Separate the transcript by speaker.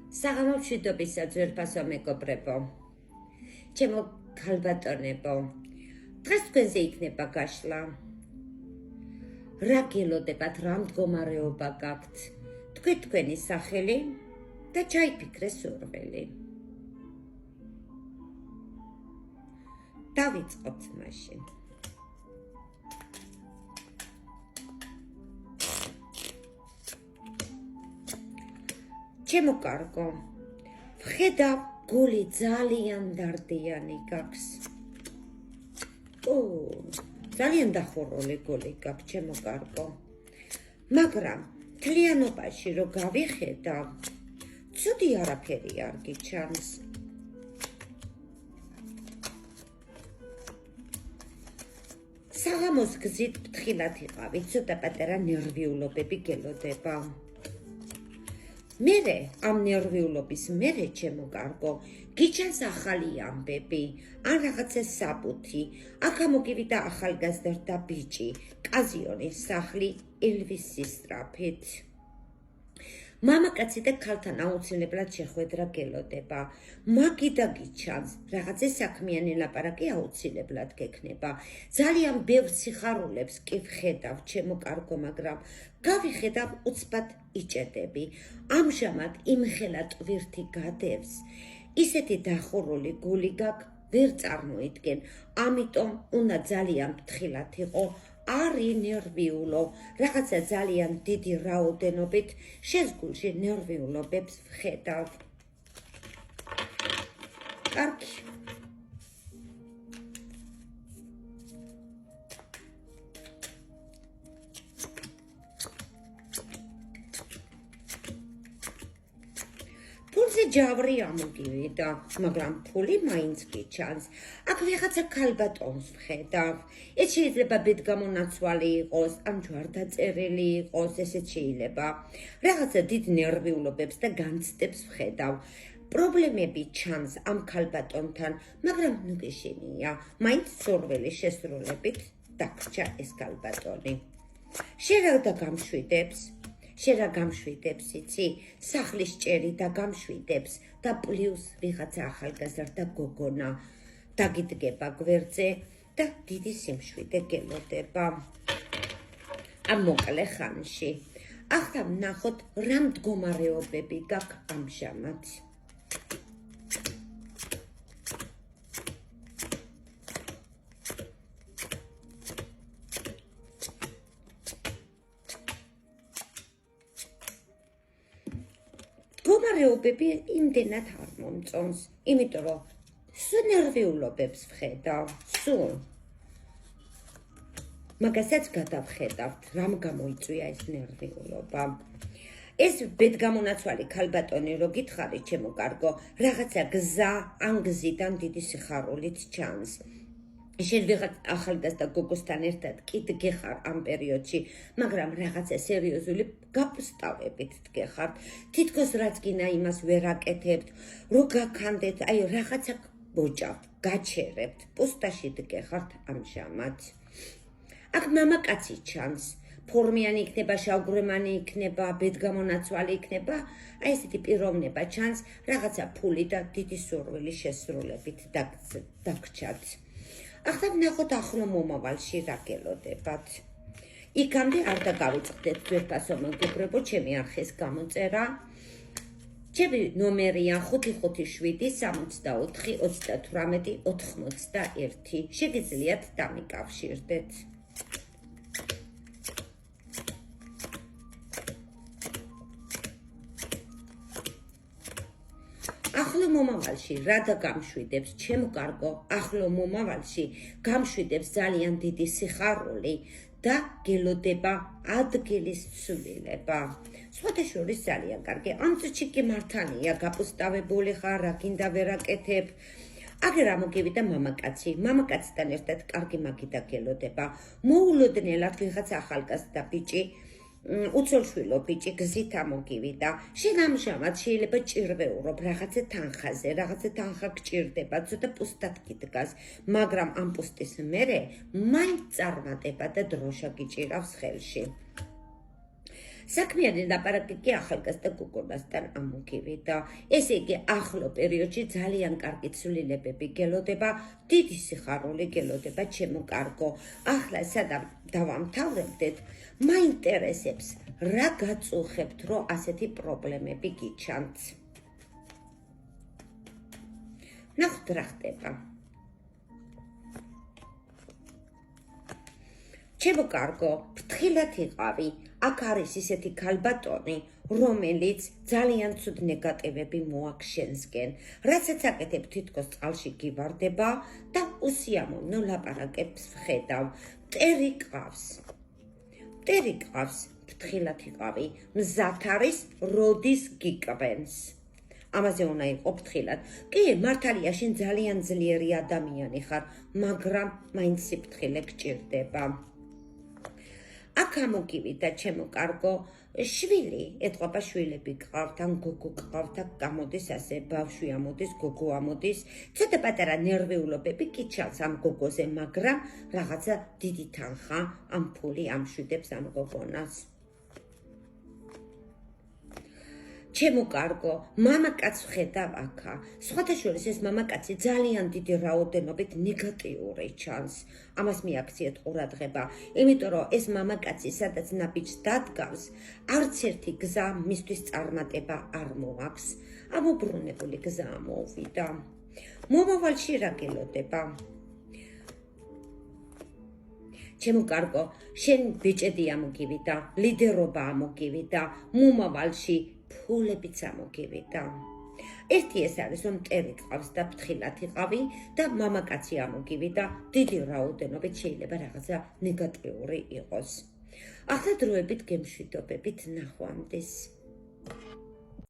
Speaker 1: საღამო მშვიდობისა ძვირფასო მეგობრებო, ჩემო ქალბატონებო, დღეს თქვენზე იქნება გაშლა. რა გელოდებათ, რა მდგომარეობა გაქვთ, თქვენი სახელი და ჩაიფიქრე სურვილი. დავიწყოთ მაშინ. ჩემო კარგო, ვხედავ გული ძალიან დარდიანი გაქვს. ძალიან დახურული გული გაქვს, ჩემო კარგო. მაგრამ მთლიანობაში რო გავიხედავ, ცუდი არაფერი არ გიჩანს. საღამოს გზით ფრთხილად იყავით, ცოტა პატარა ნერვიულობები გელოდება. მერე ამ ნერვიულობის მერე ჩემო კარგო, გიჩანს ახალი ამბები, ან რაღაცა საბუთი, აქ ამოგივიდა ახალგაზრდა ბიჭი, კაზიონის სახლი ელვისის სწრაფით. მამაკაცი და ქალთან აუცილებლად შეხვედრა გელოდება, მაგიდა გიჩანს, რაღაცა საქმიანი ლაპარაკი აუცილებლად გექნება. ძალიან ბევრ სიხარულებს კი ვხედავ, ჩემო კარგო, მაგრამ გავიხედავ უცბად იჭედები. ამჟამად იმხელა ტვირთი გადევს, ისეთი დახურული გული გაქვს, ვერ წარმოიდგენ, ამიტომ უნდა ძალიან ფრთხილად იყო, არ ინერვიულო, რაღაცა ძალიან დიდი რაოდენობით შენს გულში ნერვიულობებს ვხედავ. კარგი. ფულზე ჯავრი ამოგივიდა, მაგრამ ფული მაინც გიჩანს. აქ ვიღაცა ქალბატონს ვხედავ. ეს შეიძლება ბედგამონაცვალი იყოს, ან ჯვარდაწერილი იყოს, ესეც შეიძლება. რაღაცა დიდ ნერვიულობებს და განცდებს ვხედავ. პრობლემები ჩანს ამ ქალბატონთან, მაგრამ ნუ გეშინია, მაინც სურვილი შესრულებით დაგრჩა ეს ქალბატონი. შენ რა გამშვიდებს? შენ რა გამშვიდებს, იცი? სახლის ჭერი და გამშვიდებს და პლუს ვიღაცა ახალგაზრდა გოგონა დაგიდგება გვერდზე და დიდი სიმშვიდე გელოდება. ამ მოკლე ხანში. ახლა ვნახოთ რა მდგომარეობები გაქვს ამჟამად. მდგომარეობები იმდენად არ მომწონს, იმიტომ რომ სულ ნერვიულობებს ვხედავ, სულ. მაგასაც გადავხედავთ, რამ გამოიწვია ეს ნერვიულობა. ეს ბედგამონაცვალი ქალბატონი რო გითხარით, ჩემო კარგო, რაღაცა გზა ან გზიდან დიდი სიხარულით ჩანს. შენ ვიღაც ახალგაზრდა გოგოსთან ერთად კი დგეხარ ამ პერიოდში, მაგრამ რაღაცა სერიოზული გაპსტავებით დგეხართ. თითქოს რაც გინდა იმას ვერ აკეთებთ, რო გაქანდეთ, აი რაღაცა ბოჭავთ, გაჩერებთ, პუსტაში დგეხართ ამჟამად. აქ მამაკაცი ჩანს, ფორმიანი იქნება, შავგვრემანი იქნება, ბედგამონაცვალი იქნება, აი ესეთი პიროვნება ჩანს, რაღაცა ფული და დიდი სურვილი შესრულებით დაგრჩათ. ახლა ვნახოთ ახლო მომავალში რა გელოდებათ. იქამდე არ დაგავიწყდეთ ძვირფასო მეგობრებო, ჩემი არხის გამოწერა. ჩემი ნომერია 557 64 38 81. შეგიძლიათ დამიკავშირდეთ. ახლო მომავალში რა დაგამშვიდებს, ჩემო კარგო, ახლო მომავალში გამშვიდებს ძალიან დიდი სიხარული და გელოდება ადგილის ცვლილება. სხვადასხვის ძალიან კარგი. ამ წუთში კი მართალია გაპუსტავებული ხარ, რა გინდა ვერ აკეთებ. აგერ ამოგივიდა მამაკაცი, მამაკაცთან ერთად კარგი მაგიდა გელოდება. მოულოდნელად ვიღაც ახალგაზრდა ბიჭი, უცოლშვილო ბიჭი გზით ამოგივიდა. შენ ამჟამად შეიძლება ჭირვეულობ რაღაცა თანხაზე, რაღაცა თანხა გჭირდება, ცოტა პუსტად გიდგას, მაგრამ ამ პუსტის მერე მაინც წარმატება და დროშა გიჭირავს ხელში. საქმიანი ლაპარაკი კი ახალგაზრდა გოგონასთან ამოგივიდა. ესე იგი, ახლო პერიოდში ძალიან კარგი ცვლილებები გელოდება, დიდი სიხარული გელოდება, ჩემო კარგო. ახლა სადამ დავამთავრებდეთ, მაინტერესებს, რა გაწუხებთ, რომ ასეთი პრობლემები გიჩანთ. ნახოთ რა ხდება. ჩემო კარგო, ფრთხილად იყავი. აქ არის ისეთი ქალბატონი, რომელიც ძალიან ცუდ ნეგატივები მოაქვს შენსკენ. რაცაც აკეთებ, თითქოს წყალში გივარდება და უსიამოვნო ლაპარაკებს ვხედავ. მტერი ყავს. ფრთხილად იყავი. მზად არის, როდის გიკվენს. ამაზე უნდა იყო ფრთხილად. კი, მართალია, შენ ძალიან ძლიერი ადამიანი ხარ, მაგრამ მაინც სიფრთხილე გჭირდება. აქ ამოგივიდა, ჩემო კარგო, შვილი, ეთყობა შვილები გყავთ, ან გოგო გყავთ, აქ გამოდის ასე, ბავშვი ამოდის, გოგო ამოდის, ცოტა პატარა ნერვიულობები კი ჩანს ამ გოგოზე, მაგრამ რაღაცა დიდი თანხა, ამ ფული ამშვიდებს ამ გოგონას. ჩემო კარგო, მამაკაც ვხედავ აქა. სხვათა შორის ეს მამაკაცი ძალიან დიდი რაოდენობით ნეგატიური ჩანს. ამას მიაქციეთ ყურადღება, იმიტომ რომ ეს მამაკაცი, სადაც ნაბიჯს დადგავს, არც ერთი გზა მისთვის წარმატება არ მოაქვს. ამობრუნებული გზა ამოვიდა. მომავალში რა გელოდება? ჩემო კარგო, შენ ბიჭედი ამოგივიდა, ლიდერობა ამოგივიდა, მომავალში ფულებიც ამოგივიდა. ერთი ეს არის, რომ მტერი ყავს და ფრთხილად იყავი და მამაკაცი ამოგივიდა, დიდი რაოდენობით შეიძლება რაღაცა ნეგატიური იყოს. ახლა დროებით გემშვიდობებით ნახვამდის.